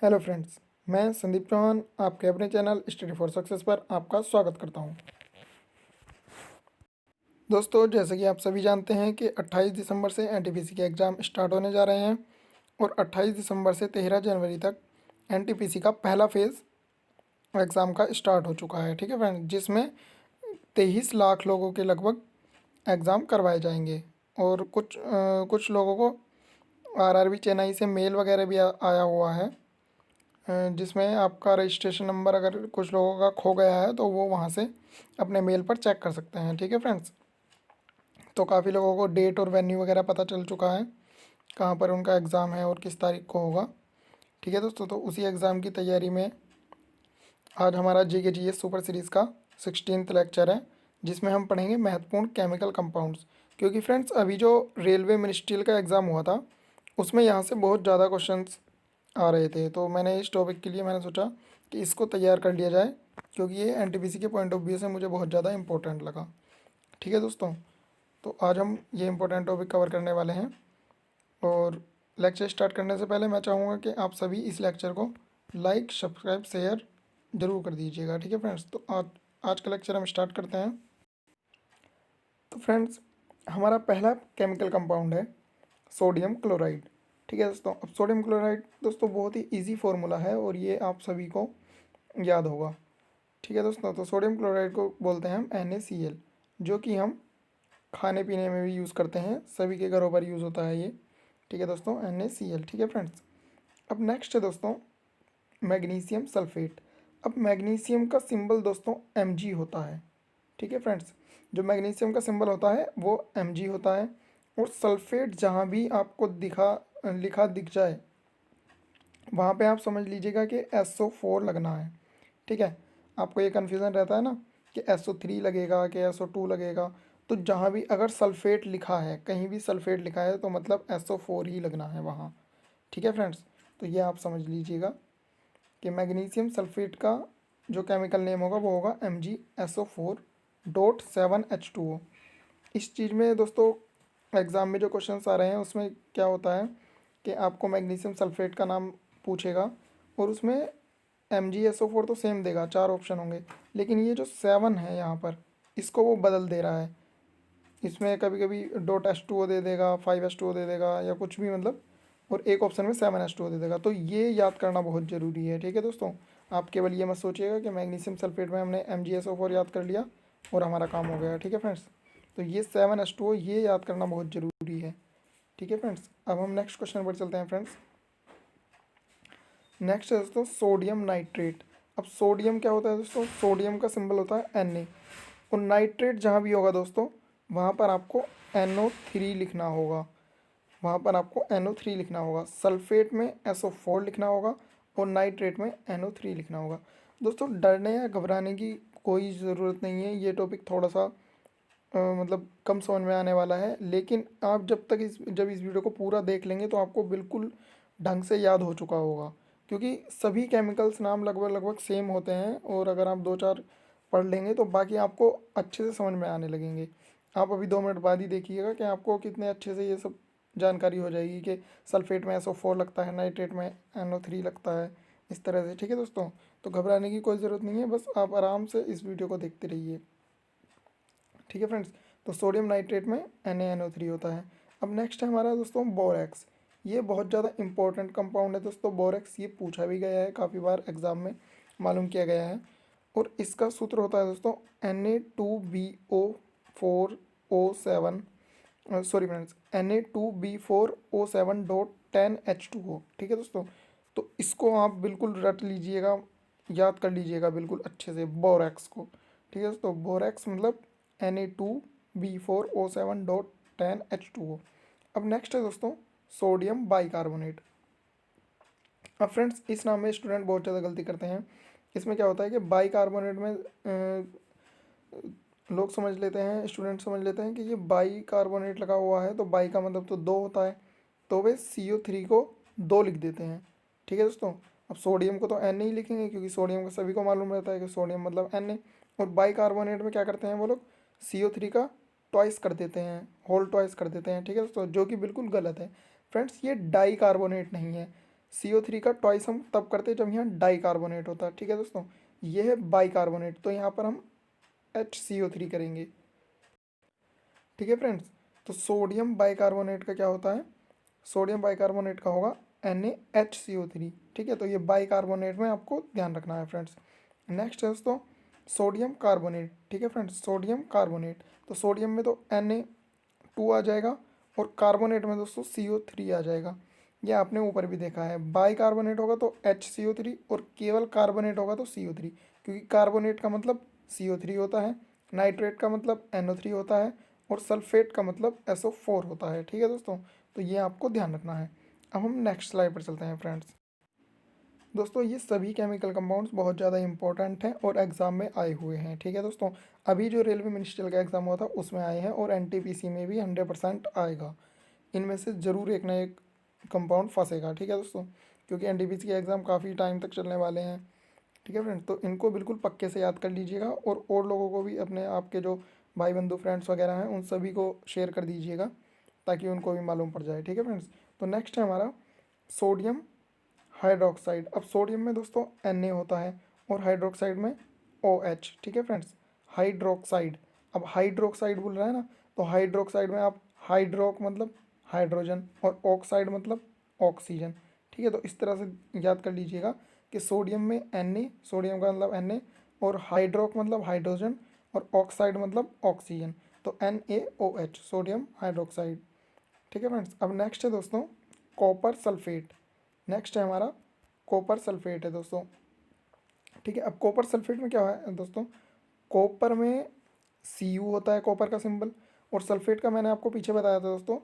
Hello friends, मैं संदीप चौहान आपके अपने चैनल स्टडी फॉर सक्सेस पर आपका स्वागत करता हूं। दोस्तों, जैसे कि आप सभी जानते हैं कि 28 दिसंबर से एनटीपीसी के एग्ज़ाम स्टार्ट होने जा रहे हैं और 28 दिसंबर से 13 जनवरी तक एनटीपीसी का पहला फेज़ एग्ज़ाम का स्टार्ट हो चुका है। ठीक है फ्रेंड्स, जिसमें 23 लाख लोगों के लगभग एग्ज़ाम करवाए जाएंगे और कुछ लोगों को आरआरबी चेन्नई से मेल वगैरह भी आया हुआ है, जिसमें आपका रजिस्ट्रेशन नंबर अगर कुछ लोगों का खो गया है तो वो वहाँ से अपने मेल पर चेक कर सकते हैं। ठीक है फ्रेंड्स, तो काफ़ी लोगों को डेट और वेन्यू वगैरह पता चल चुका है, कहाँ पर उनका एग्ज़ाम है और किस तारीख को होगा। ठीक है दोस्तों, तो उसी एग्ज़ाम की तैयारी में आज हमारा जीके जीएस सुपर सीरीज़ का 16th लेक्चर है, जिसमें हम पढ़ेंगे महत्वपूर्ण केमिकल कंपाउंड्स। क्योंकि फ्रेंड्स, अभी जो रेलवे मिनिस्ट्रियल का एग्ज़ाम हुआ था उसमें यहाँ से बहुत ज़्यादा क्वेश्चंस आ रहे थे, तो मैंने इस टॉपिक के लिए मैंने सोचा कि इसको तैयार कर लिया जाए, क्योंकि ये एनटीपीसी के पॉइंट ऑफ व्यू से मुझे बहुत ज़्यादा इंपॉर्टेंट लगा। ठीक है दोस्तों, तो आज हम ये इंपॉर्टेंट टॉपिक कवर करने वाले हैं। और लेक्चर स्टार्ट करने से पहले मैं चाहूँगा कि आप सभी इस लेक्चर को लाइक, सब्सक्राइब, शेयर ज़रूर कर दीजिएगा। ठीक है फ्रेंड्स, तो आज का लेक्चर हम स्टार्ट करते हैं। तो फ्रेंड्स, हमारा पहला केमिकल कंपाउंड है सोडियम क्लोराइड। ठीक है दोस्तों, अब सोडियम क्लोराइड दोस्तों बहुत ही इजी फॉर्मूला है और ये आप सभी को याद होगा। ठीक है दोस्तों, तो सोडियम क्लोराइड को बोलते हैं हम NaCl, जो कि हम खाने पीने में भी यूज़ करते हैं, सभी के घरों पर यूज़ होता है ये। ठीक है दोस्तों, NaCl। ठीक है फ्रेंड्स, अब नेक्स्ट है दोस्तों मैग्नीशियम सल्फेट। अब मैग्नीशियम का सिंबल दोस्तों Mg होता है। ठीक है फ्रेंड्स, जो मैग्नीशियम का सिंबल होता है वो Mg होता है। और सल्फेट जहाँ भी आपको लिखा दिख जाए वहाँ पे आप समझ लीजिएगा कि SO4 लगना है। ठीक है, आपको ये कन्फ्यूज़न रहता है ना कि SO3 लगेगा कि SO2 लगेगा, तो जहाँ भी अगर सल्फेट लिखा है, कहीं भी सल्फेट लिखा है तो मतलब SO4 ही लगना है वहाँ। ठीक है फ्रेंड्स, तो ये आप समझ लीजिएगा कि मैग्नीशियम सल्फेट का जो केमिकल नेम होगा वो होगा MgSO4.7H2O। इस चीज़ में दोस्तों एग्ज़ाम में जो क्वेश्चंस आ रहे हैं उसमें क्या होता है कि आपको मैग्नीशियम सल्फेट का नाम पूछेगा और उसमें MgSO4 तो सेम देगा, 4 ऑप्शन होंगे, लेकिन ये जो 7 है यहाँ पर इसको वो बदल दे रहा है। इसमें कभी कभी .H2O दे देगा, 5H2O दे देगा या कुछ भी मतलब, और एक ऑप्शन में 7H2O दे देगा। तो ये याद करना बहुत ज़रूरी है। ठीक है दोस्तों, आप केवल ये मत सोचिएगा कि मैग्नीशियम सल्फेट में हमने MgSO4 याद कर लिया और हमारा काम हो गया। ठीक है फ्रेंड्स, तो ये 7H2O ये याद करना बहुत ज़रूरी है। ठीक है फ्रेंड्स, अब हम नेक्स्ट क्वेश्चन पर चलते हैं फ्रेंड्स। नेक्स्ट है दोस्तों सोडियम नाइट्रेट। अब सोडियम क्या होता है दोस्तों, सोडियम का सिंबल होता है Na, और नाइट्रेट जहाँ भी होगा दोस्तों वहाँ पर आपको NO3 लिखना होगा, वहाँ पर आपको NO3 लिखना होगा। सल्फेट में SO4 लिखना होगा और नाइट्रेट में NO3 लिखना होगा। दोस्तों, डरने या घबराने की कोई ज़रूरत नहीं है, ये टॉपिक थोड़ा सा मतलब कम समझ में आने वाला है, लेकिन आप जब इस वीडियो को पूरा देख लेंगे तो आपको बिल्कुल ढंग से याद हो चुका होगा, क्योंकि सभी केमिकल्स नाम लगभग लगभग सेम होते हैं और अगर आप 2-4 पढ़ लेंगे तो बाकी आपको अच्छे से समझ में आने लगेंगे। आप अभी 2 मिनट बाद ही देखिएगा कि आपको कितने अच्छे से ये सब जानकारी हो जाएगी कि सल्फेट में SO4 लगता है, नाइट्रेट में NO3 लगता है, इस तरह से। ठीक है दोस्तों, तो घबराने की कोई ज़रूरत नहीं है, बस आप आराम से इस वीडियो को देखते रहिए। ठीक है फ्रेंड्स, तो सोडियम नाइट्रेट में NaNO3 होता है। अब नेक्स्ट है हमारा दोस्तों बोरेक्स। ये बहुत ज़्यादा इंपॉर्टेंट कंपाउंड है दोस्तों बोरेक्स, ये पूछा भी गया है काफ़ी बार एग्ज़ाम में, मालूम किया गया है। और इसका सूत्र होता है दोस्तों Na2BO4O7, सॉरी फ्रेंड्स, Na2B4O7.10H2O। ठीक है दोस्तों, तो इसको आप बिल्कुल रट लीजिएगा, याद कर लीजिएगा बिल्कुल अच्छे से बोरेक्स को। ठीक है दोस्तों, बोरेक्स मतलब Na2B4O7.10H2O। अब नेक्स्ट है दोस्तों सोडियम बाइकार्बोनेट। अब फ्रेंड्स, इस नाम में स्टूडेंट बहुत ज़्यादा गलती करते हैं। इसमें क्या होता है कि बाइकार्बोनेट में लोग समझ लेते हैं, स्टूडेंट समझ लेते हैं कि ये बाइकार्बोनेट लगा हुआ है तो बाई का मतलब तो 2 होता है, तो वे CO3 को 2 लिख देते हैं। ठीक है दोस्तों, अब सोडियम को तो Na ही लिखेंगे, क्योंकि सोडियम का सभी को मालूम रहता है कि सोडियम मतलब Na। और बाइकार्बोनेट में क्या करते हैं वो लोग, CO3 का ट्वाइस कर देते हैं, होल ट्वाइस कर देते हैं। ठीक है दोस्तों, जो कि बिल्कुल गलत है। फ्रेंड्स, ये डाई कार्बोनेट नहीं है, CO3 का ट्वाइस हम तब करते हैं जब यहाँ डाई कार्बोनेट होता है, ठीक है दोस्तों। ये है बाई कार्बोनेट, तो यहाँ पर हम HCO3 करेंगे, ठीक है फ्रेंड्स। तो सोडियम बाइकार्बोनेट का क्या होता है, सोडियम बाइकार्बोनेट का होगा NaHCO3, ठीक है। तो ये बाइकार्बोनेट में आपको ध्यान रखना है फ्रेंड्स। नेक्स्ट है दोस्तों सोडियम कार्बोनेट, ठीक है फ्रेंड्स, सोडियम कार्बोनेट। तो सोडियम में तो Na2 आ जाएगा और कार्बोनेट में दोस्तों CO3 आ जाएगा। ये आपने ऊपर भी देखा है, बाइकार्बोनेट होगा तो HCO3 और केवल कार्बोनेट होगा तो CO3, क्योंकि कार्बोनेट का मतलब CO3 होता है, नाइट्रेट का मतलब NO3 होता है और सल्फेट का मतलब SO4 होता है, ठीक है दोस्तों। तो ये आपको ध्यान रखना है। अब हम नेक्स्ट स्लाइड पर चलते हैं फ्रेंड्स। दोस्तों ये सभी केमिकल कंपाउंड्स बहुत ज़्यादा इंपॉर्टेंट हैं और एग्ज़ाम में आए हुए हैं, ठीक है दोस्तों। अभी जो रेलवे मिनिस्ट्रियल का एग्ज़ाम हुआ था उसमें आए हैं और NTPC में भी 100% आएगा। इनमें से ज़रूर एक ना एक कंपाउंड फंसेगा, ठीक है दोस्तों, क्योंकि NTPC के एग्ज़ाम काफ़ी टाइम तक चलने वाले हैं, ठीक है फ्रेंड्स। तो इनको बिल्कुल पक्के से याद कर लीजिएगा और लोगों को भी, अपने आपके जो भाई बंधु फ्रेंड्स वगैरह हैं उन सभी को शेयर कर दीजिएगा ताकि उनको भी मालूम पड़ जाए, ठीक है फ्रेंड्स। तो नेक्स्ट है हमारा सोडियम हाइड्रोक्साइड। अब सोडियम में दोस्तों Na होता है और हाइड्रोक्साइड में OH, ठीक है फ्रेंड्स, हाइड्रोक्साइड। अब हाइड्रोक्साइड बोल रहा है ना, तो हाइड्रोक्साइड में आप हाइड्रोक मतलब हाइड्रोजन और ऑक्साइड मतलब ऑक्सीजन, ठीक है। तो इस तरह से याद कर लीजिएगा कि सोडियम में Na, सोडियम का मतलब Na, और हाइड्रोक मतलब हाइड्रोजन और ऑक्साइड मतलब ऑक्सीजन, तो NaOH, सोडियम हाइड्रोक्साइड, ठीक है फ्रेंड्स। अब नेक्स्ट है दोस्तों कॉपर सल्फेट। नेक्स्ट है हमारा कॉपर सल्फेट है दोस्तों, ठीक है। अब कॉपर सल्फेट में क्या है दोस्तों, कॉपर में Cu होता है, कॉपर का सिंबल, और सल्फेट का मैंने आपको पीछे बताया था दोस्तों,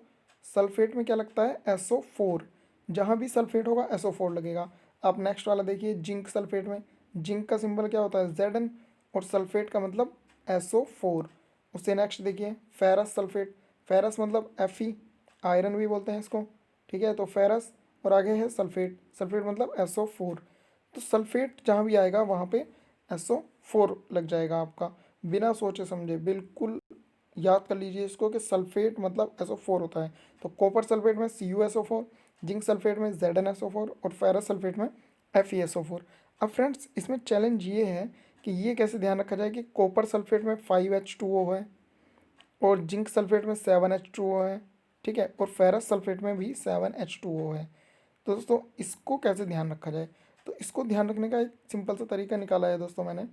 सल्फेट में क्या लगता है SO4, जहाँ भी सल्फेट होगा SO4 लगेगा। आप नेक्स्ट वाला देखिए जिंक सल्फेट में, जिंक का सिंबल क्या होता है Zn और सल्फेट का मतलब SO4। उससे नेक्स्ट देखिए फेरस सल्फेट, फेरस मतलब Fe, आयरन भी बोलते हैं इसको, ठीक है। तो फेरस और आगे है सल्फेट, सल्फेट मतलब SO4। तो सल्फेट जहाँ भी आएगा वहाँ पे SO4 लग जाएगा आपका, बिना सोचे समझे बिल्कुल याद कर लीजिए इसको कि सल्फेट मतलब SO4 होता है। तो कॉपर सल्फेट में CuSO4, जिंक सल्फेट में ZnSO4 और फेरस सल्फेट में FeSO4। अब फ्रेंड्स इसमें चैलेंज ये है कि ये कैसे ध्यान रखा जाए कि कॉपर सल्फेट में 5H2O है और जिंक सल्फेट में 7H2O है, ठीक है, और फेरस सल्फेट में भी 7H2O है। तो दोस्तों इसको कैसे ध्यान रखा जाए, तो इसको ध्यान रखने का एक सिंपल सा तरीका निकाला है दोस्तों मैंने,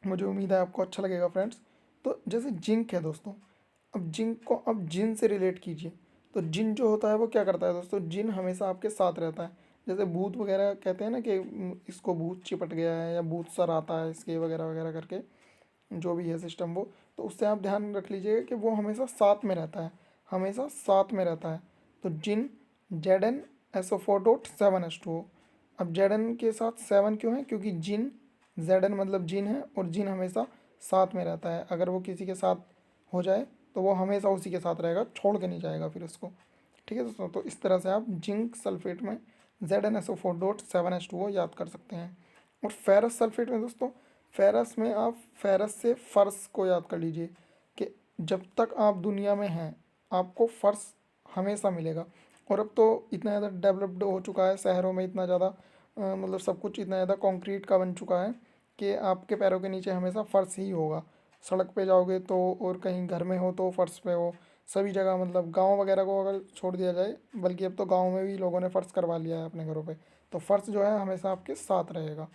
मुझे उम्मीद है आपको अच्छा लगेगा फ्रेंड्स। तो जैसे जिंक है दोस्तों, अब जिंक को अब जिन से रिलेट कीजिए, तो जिन जो होता है वो क्या करता है दोस्तों, जिन हमेशा आपके साथ रहता है। जैसे भूत वगैरह कहते हैं ना कि इसको भूत चिपट गया है या भूत सर आता है इसके वगैरह वगैरह करके, जो भी है सिस्टम वो, तो उससे आप ध्यान रख लीजिएगा कि वो हमेशा साथ में रहता है, हमेशा साथ में रहता है। तो जिन ZnSO4.7H2O। अब Zn के साथ 7 क्यों है, क्योंकि जिन Zn मतलब जिन है और जिन हमेशा साथ में रहता है, अगर वो किसी के साथ हो जाए तो वो हमेशा उसी के साथ रहेगा, छोड़ के नहीं जाएगा फिर उसको, ठीक है दोस्तों। तो इस तरह से आप जिंक सल्फेट में ZnSO4.7H2O याद कर सकते हैं। और फेरस सल्फेट में दोस्तों, फेरस में आप फेरस से फर्श को याद कर लीजिए कि जब तक आप दुनिया में हैं आपको फर्श हमेशा मिलेगा। और अब तो इतना ज़्यादा डेवलप्ड हो चुका है, शहरों में इतना ज़्यादा मतलब सब कुछ इतना ज़्यादा कंक्रीट का बन चुका है कि आपके पैरों के नीचे हमेशा फर्श ही होगा। सड़क पे जाओगे तो, और कहीं घर में हो तो फर्श पे हो, सभी जगह, मतलब गांव वगैरह को अगर छोड़ दिया जाए, बल्कि अब तो गांव में भी लोगों ने फ़र्श करवा लिया है अपने घरों पे, तो फर्श जो है हमेशा आपके साथ रहेगा।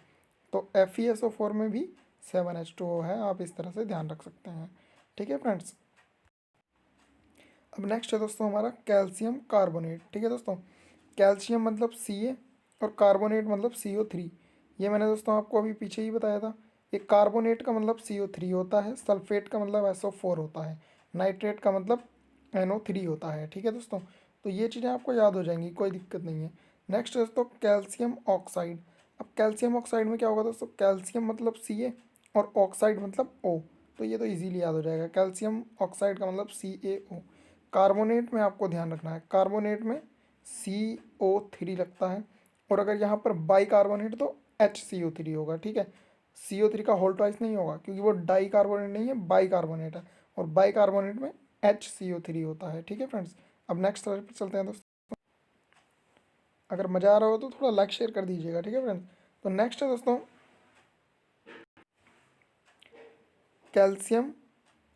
तो FeSO4 में भी 7H2O है, आप इस तरह से ध्यान रख सकते हैं, ठीक है फ्रेंड्स। अब नेक्स्ट है दोस्तों हमारा कैल्शियम कार्बोनेट, ठीक है दोस्तों। कैल्शियम मतलब Ca और कार्बोनेट मतलब CO3। ये मैंने दोस्तों आपको अभी पीछे ही बताया था। ये कार्बोनेट का मतलब CO3 होता है, सल्फेट का मतलब SO4 होता है, नाइट्रेट का मतलब NO3 होता है, ठीक है दोस्तों। तो ये चीज़ें आपको याद हो जाएंगी, कोई दिक्कत नहीं है। नेक्स्ट दोस्तों कैल्शियम ऑक्साइड। अब कैल्शियम ऑक्साइड में क्या होगा दोस्तों, कैल्शियम मतलब Ca और ऑक्साइड मतलब O। तो ये तो इजीली याद हो जाएगा, कैल्शियम ऑक्साइड का मतलब CaO। कार्बोनेट में आपको ध्यान रखना है, कार्बोनेट में CO3 लगता है, और अगर यहाँ पर बाई कार्बोनेट तो HCO3 होगा, ठीक है। CO3 का होल ट्वाइस नहीं होगा क्योंकि वो डाई कार्बोनेट नहीं है, बाई कार्बोनेट है, और बाई कार्बोनेट में HCO3 होता है, ठीक है फ्रेंड्स। अब नेक्स्ट स्लाइड पर चलते हैं दोस्तों। अगर मज़ा आ रहा हो तो थोड़ा लाइक शेयर कर दीजिएगा, ठीक है फ्रेंड्स। तो नेक्स्ट है दोस्तों कैल्शियम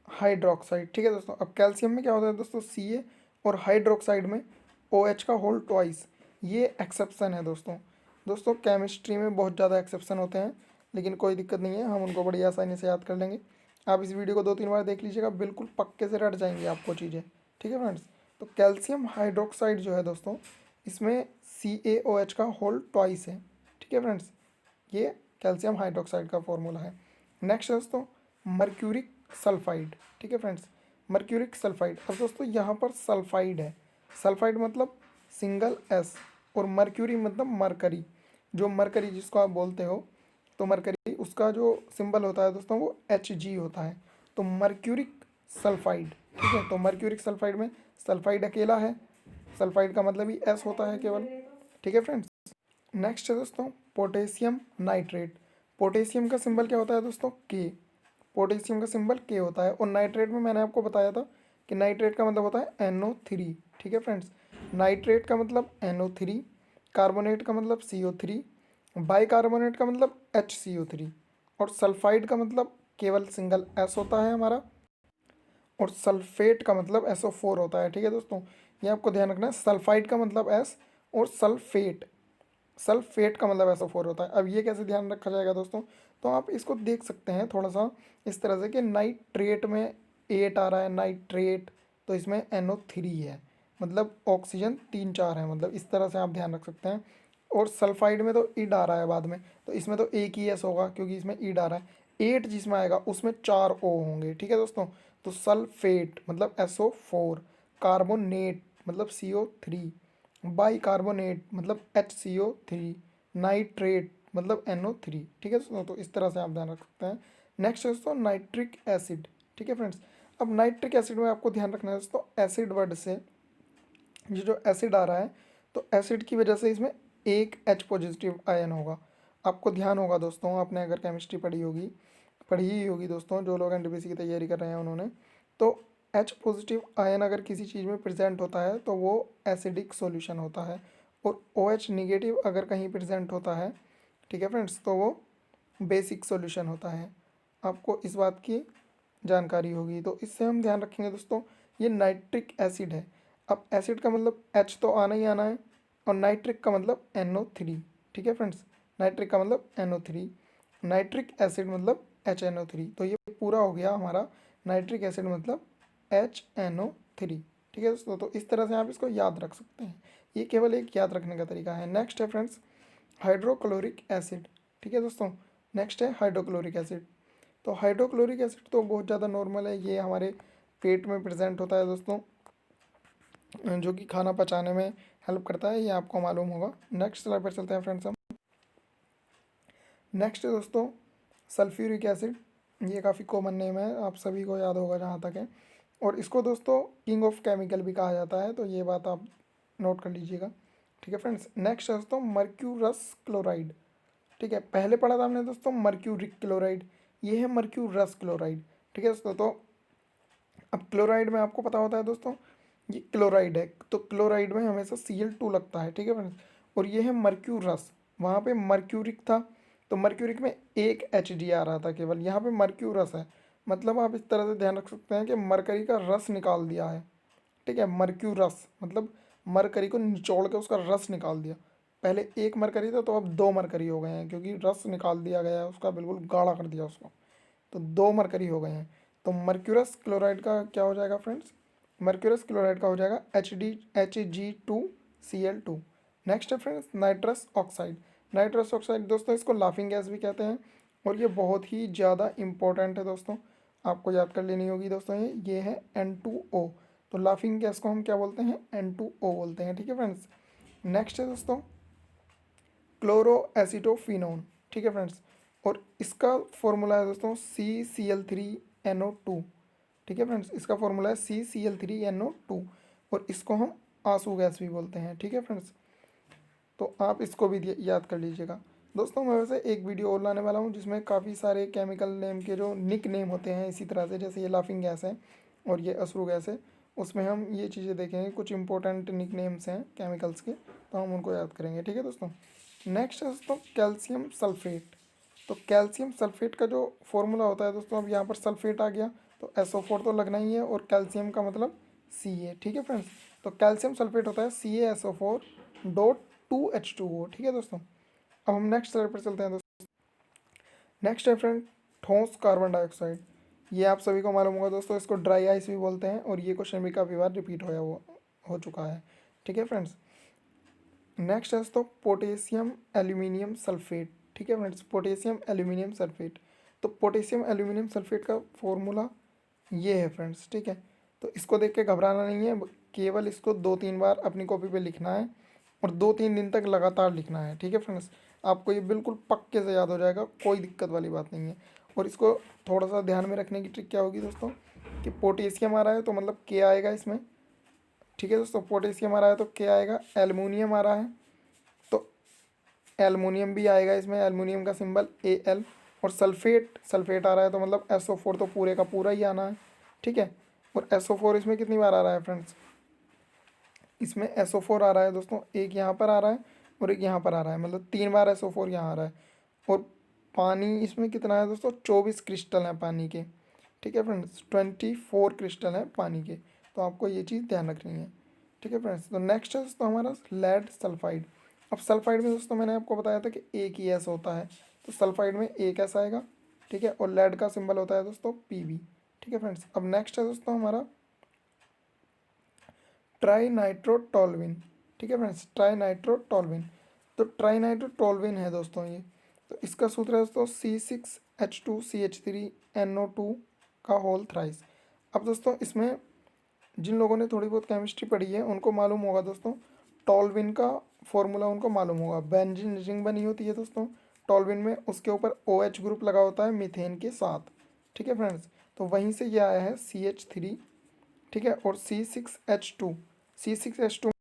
हाइड्रोक्साइड, ठीक है दोस्तों। अब कैल्शियम में क्या होता है दोस्तों, Ca, और हाइड्रोक्साइड में OH का होल ट्वाइस। ये एक्सेप्शन है दोस्तों। दोस्तों केमिस्ट्री में बहुत ज़्यादा एक्सेप्शन होते हैं, लेकिन कोई दिक्कत नहीं है, हम उनको बड़ी आसानी से याद कर लेंगे। आप इस वीडियो को 2-3 बार देख लीजिएगा, बिल्कुल पक्के से रट जाएंगी आपको चीज़ें, ठीक है फ्रेंड्स। तो कैल्शियम हाइड्रोक्साइड जो है दोस्तों, इसमें CaOH का होल ट्वाइस है, ठीक है फ्रेंड्स। ये कैल्शियम हाइड्रोक्साइड का फॉर्मूला है। नेक्स्ट दोस्तों मर्क्यूरिक सल्फाइड, ठीक है फ्रेंड्स, मर्क्यूरिक सल्फाइड। अब दोस्तों यहाँ पर सल्फाइड है, सल्फाइड मतलब सिंगल S, और मर्क्यूरी मतलब मरकरी। जो मरकरी जिसको आप बोलते हो, तो मरकरी उसका जो सिंबल होता है दोस्तों वो Hg होता है। तो मर्क्यूरिक सल्फाइड, ठीक है। तो मर्क्यूरिक सल्फाइड में सल्फाइड अकेला है, सल्फाइड का मतलब ही S होता है केवल, ठीक है फ्रेंड्स। नेक्स्ट है दोस्तों पोटेशियम नाइट्रेट। पोटेशियम का सिंबल क्या होता है दोस्तों, K। पोटेशियम का सिंबल K होता है। और नाइट्रेट में मैंने आपको बताया था कि नाइट्रेट का मतलब होता है NO3, ठीक है फ्रेंड्स। नाइट्रेट का मतलब NO3, कार्बोनेट का मतलब CO3, बाइकार्बोनेट का मतलब HCO3, और सल्फाइड का मतलब केवल सिंगल S होता है हमारा, और सल्फेट का मतलब SO4 होता है, ठीक है दोस्तों। ये आपको ध्यान रखना है, सल्फाइड का मतलब S, और सल्फेट का मतलब SO4 होता है। अब ये कैसे ध्यान रखा जाएगा दोस्तों, तो आप इसको देख सकते हैं थोड़ा सा इस तरह से कि नाइट्रेट में 8 आ रहा है नाइट्रेट, तो इसमें NO3 है, मतलब ऑक्सीजन 3-4 है, मतलब इस तरह से आप ध्यान रख सकते हैं। और सल्फाइड में तो ईड आ रहा है बाद में, तो इसमें तो एक ही S होगा क्योंकि इसमें ईड आ रहा है। 8 जिसमें आएगा उसमें 4 O होंगे, ठीक है दोस्तों। तो सल्फेट मतलब SO4, कार्बोनेट मतलब CO3, बाइकार्बोनेट मतलब HCO3, नाइट्रेट मतलब NO3, ठीक है दोस्तों। तो इस तरह से आप ध्यान रख सकते हैं। नेक्स्ट है दोस्तों नाइट्रिक एसिड, ठीक है फ्रेंड्स। अब नाइट्रिक एसिड में आपको ध्यान रखना है दोस्तों, एसिड वर्ड से ये जो एसिड आ रहा है, तो एसिड की वजह से इसमें एक H पॉजिटिव आयन होगा। आपको ध्यान होगा दोस्तों, आपने अगर केमिस्ट्री पढ़ी ही होगी दोस्तों, जो लोग NTPC की तैयारी कर रहे हैं उन्होंने, तो H पॉजिटिव आयन अगर किसी चीज़ में प्रेजेंट होता है तो वो एसिडिक सॉल्यूशन होता है, और OH निगेटिव अगर कहीं प्रेजेंट होता है, ठीक है फ्रेंड्स, तो वो बेसिक सॉल्यूशन होता है। आपको इस बात की जानकारी होगी, तो इससे हम ध्यान रखेंगे दोस्तों, ये नाइट्रिक एसिड है। अब एसिड का मतलब H तो आना ही आना है, और नाइट्रिक का मतलब NO3, ठीक है फ्रेंड्स। नाइट्रिक का मतलब NO3, नाइट्रिक एसिड मतलब HNO3। तो ये पूरा हो गया हमारा, नाइट्रिक एसिड मतलब HNO3, ठीक है दोस्तों। तो इस तरह से आप इसको याद रख सकते हैं, ये केवल एक याद रखने का तरीका है। नेक्स्ट है फ्रेंड्स हाइड्रोक्लोरिक एसिड, ठीक है दोस्तों। नेक्स्ट है हाइड्रोक्लोरिक एसिड। तो हाइड्रोक्लोरिक एसिड तो बहुत ज़्यादा नॉर्मल है, ये हमारे पेट में प्रेजेंट होता है दोस्तों, जो कि खाना पचाने में हेल्प करता है, ये आपको मालूम होगा। नेक्स्ट स्लाइड पर चलते हैं फ्रेंड्स हम। नेक्स्ट है दोस्तों सल्फ्यूरिक एसिड। ये काफ़ी कॉमन नेम है, आप सभी को याद होगा जहाँ तक है, और इसको दोस्तों किंग ऑफ केमिकल भी कहा जाता है, तो ये बात आप नोट कर लीजिएगा, ठीक है फ्रेंड्स। नेक्स्ट है दोस्तों मर्क्यूरस क्लोराइड, ठीक है। पहले पढ़ा था हमने दोस्तों मर्क्यूरिक क्लोराइड, ये है मर्क्यूरस क्लोराइड, ठीक है दोस्तों। तो अब क्लोराइड में आपको पता होता है दोस्तों, ये क्लोराइड है, तो क्लोराइड में हमेशा Cl2 लगता है, ठीक है फ्रेंड्स। और ये है मर्क्यूरस, वहाँ पे मर्क्यूरिक था, तो मर्क्यूरिक में एक Hg आ रहा था केवल, यहाँ पे मर्क्यूरस है, मतलब आप इस तरह से ध्यान रख सकते हैं कि मरकरी का रस निकाल दिया है, ठीक है। मर्क्यूरस मतलब मरकरी को निचोड़ के उसका रस निकाल दिया। पहले एक मरकरी था, तो अब 2 मरकरी हो गए हैं, क्योंकि रस निकाल दिया गया है उसका, बिल्कुल गाढ़ा कर दिया उसको, तो 2 मरकरी हो गए हैं। तो मर्क्यूरस क्लोराइड का क्या हो जाएगा फ्रेंड्स, मर्क्यूरस क्लोराइड का हो जाएगा Hg2Cl2। नेक्स्ट है friends nitrous oxide. Nitrous oxide दोस्तों इसको लाफिंग गैस भी कहते हैं, और ये बहुत ही ज़्यादा इंपॉर्टेंट है दोस्तों, आपको याद कर लेनी होगी दोस्तों। ये है N2O, तो लाफिंग गैस को हम क्या बोलते हैं, N2O बोलते हैं, ठीक है फ्रेंड्स। नेक्स्ट है दोस्तों क्लोरो एसिटोफिनोन, ठीक है फ्रेंड्स, और इसका फॉर्मूला है दोस्तों CCl3NO2, ठीक है फ्रेंड्स। इसका फॉर्मूला है CCl3NO2, और इसको हम आंसू गैस भी बोलते हैं, ठीक है फ्रेंड्स। तो आप इसको भी याद कर लीजिएगा दोस्तों। मैं वैसे एक वीडियो और लाने वाला हूँ जिसमें काफ़ी सारे केमिकल नेम के जो निक नेम होते हैं, इसी तरह से जैसे ये लाफिंग गैस है और ये अश्रु गैस है, उसमें हम ये चीज़ें देखेंगे, कुछ इंपॉर्टेंट निक नेम्स हैं केमिकल्स के, तो हम उनको याद करेंगे। ठीक है दोस्तों। नेक्स्ट है दोस्तों कैल्शियम सल्फेट। तो कैल्शियम सल्फेट का जो फॉर्मूला होता है दोस्तों, अब यहाँ पर सल्फेट आ गया तो SO4 तो लगना ही है, और कैल्शियम का मतलब Ca। ठीक है फ्रेंड्स। तो कैल्शियम सल्फेट होता है CaSO4 डॉट 2H2O। ठीक है दोस्तों। अब हम नेक्स्ट स्लाइड पर चलते हैं दोस्तों। नेक्स्ट है फ्रेंड ठोस कार्बन डाइऑक्साइड। ये आप सभी को मालूम होगा दोस्तों, इसको ड्राई आइस भी बोलते हैं, और ये क्वेश्चन भी काफ़ी बार रिपीट हो चुका है। ठीक है फ्रेंड्स। नेक्स्ट है दोस्तों पोटेशियम एल्यूमिनियम सल्फेट। ठीक है फ्रेंड्स, पोटेशियम एल्यूमिनियम सल्फेट। तो पोटेशियम एल्यूमिनियम सल्फेट का फॉर्मूला ये है फ्रेंड्स। ठीक है। तो इसको देख के घबराना नहीं है, केवल इसको 2-3 बार अपनी कॉपी पे लिखना है, और 2-3 दिन तक लगातार लिखना है। ठीक है फ्रेंड्स। आपको ये बिल्कुल पक्के से याद हो जाएगा, कोई दिक्कत वाली बात नहीं है। और इसको थोड़ा सा ध्यान में रखने की ट्रिक क्या होगी दोस्तों, कि पोटेशियम आ रहा है तो मतलब के आएगा इसमें। ठीक है दोस्तों। पोटेशियम आ रहा है तो के आएगा। एल्युमिनियम आ रहा है तो एल्युमिनियम भी आएगा इसमें, एल्युमिनियम का सिंबल Al। और सल्फेट आ रहा है तो मतलब SO4 तो पूरे का पूरा ही आना है। ठीक है। और SO4 इसमें कितनी बार आ रहा है फ्रेंड्स, इसमें SO4 आ रहा है दोस्तों, एक यहाँ पर आ रहा है और एक यहाँ पर आ रहा है, मतलब 3 बार SO4 यहाँ आ रहा है। और पानी इसमें कितना है दोस्तों, 24 क्रिस्टल हैं पानी के। ठीक है फ्रेंड्स, 24 क्रिस्टल हैं पानी के। तो आपको ये चीज़ ध्यान रखनी है। ठीक है फ्रेंड्स। तो नेक्स्ट है दोस्तों हमारा लेड सल्फाइड। अब सल्फाइड में दोस्तों मैंने आपको बताया था कि एक ही एस होता है, तो सल्फाइड में एक एस आएगा। ठीक है। और लेड का सिंबल होता है दोस्तों Pb। ठीक है फ्रेंड्स। अब नेक्स्ट है दोस्तों हमारा ट्राईनाइट्रोटोल्यूइन। ठीक है फ्रेंड्स, ट्राईनाइट्रोटोल्यूइन। तो ट्राईनाइट्रोटोल्यूइन है दोस्तों ये। तो इसका सूत्र है दोस्तों C6H2CH3NO2 का होल थ्राइस। अब दोस्तों इसमें जिन लोगों ने थोड़ी बहुत केमिस्ट्री पढ़ी है उनको मालूम होगा दोस्तों, टोल्यूइन का फॉर्मूला उनको मालूम होगा। बेंजीन रिंग बनी होती है दोस्तों टोल्यूइन में, उसके ऊपर OH ग्रुप लगा होता है मीथेन के साथ। ठीक है फ्रेंड्स। तो वहीं से ये आया है CH3। ठीक है। और C6H2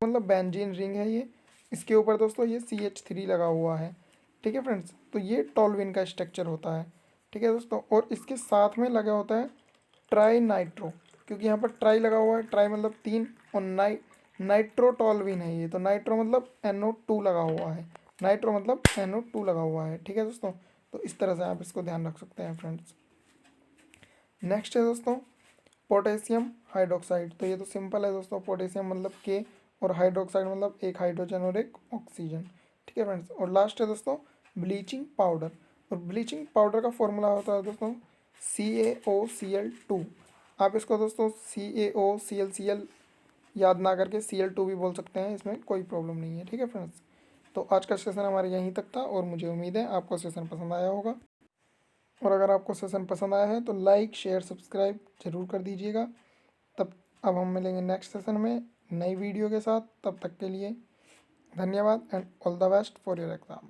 मतलब बेंजीन रिंग है ये, इसके ऊपर दोस्तों ये CH3 लगा हुआ है। ठीक है फ्रेंड्स। तो ये टोल्यूइन का स्ट्रक्चर होता है। ठीक है दोस्तों। और इसके साथ में लगा होता है ट्राई नाइट्रो, क्योंकि यहाँ पर ट्राई लगा हुआ है, ट्राई मतलब 3, और नाइट्रोटोल्यूइन है ये, तो नाइट्रो मतलब NO2 लगा हुआ है, नाइट्रो मतलब NO2 लगा हुआ है। ठीक है दोस्तों। तो इस तरह से आप इसको ध्यान रख सकते हैं फ्रेंड्स। नेक्स्ट है दोस्तों पोटेशियम हाइड्रोक्साइड। तो ये तो सिंपल है दोस्तों, पोटेशियम मतलब K, और हाइड्रोक्साइड मतलब एक हाइड्रोजन और एक ऑक्सीजन। ठीक है फ्रेंड्स। और लास्ट है दोस्तों ब्लीचिंग पाउडर। और ब्लीचिंग पाउडर का फॉर्मूला होता है दोस्तों CaOCl2। आप इसको दोस्तों CaOClCl याद ना करके Cl2 भी बोल सकते हैं, इसमें कोई प्रॉब्लम नहीं है। ठीक है फ्रेंड्स। तो आज का सेशन हमारे यहीं तक था, और मुझे उम्मीद है आपको सेशन पसंद आया होगा। और अगर आपको सेशन पसंद आया है तो लाइक शेयर सब्सक्राइब ज़रूर कर दीजिएगा। तब अब हम मिलेंगे नेक्स्ट सेशन में नई वीडियो के साथ। तब तक के लिए धन्यवाद and all the best for your exam.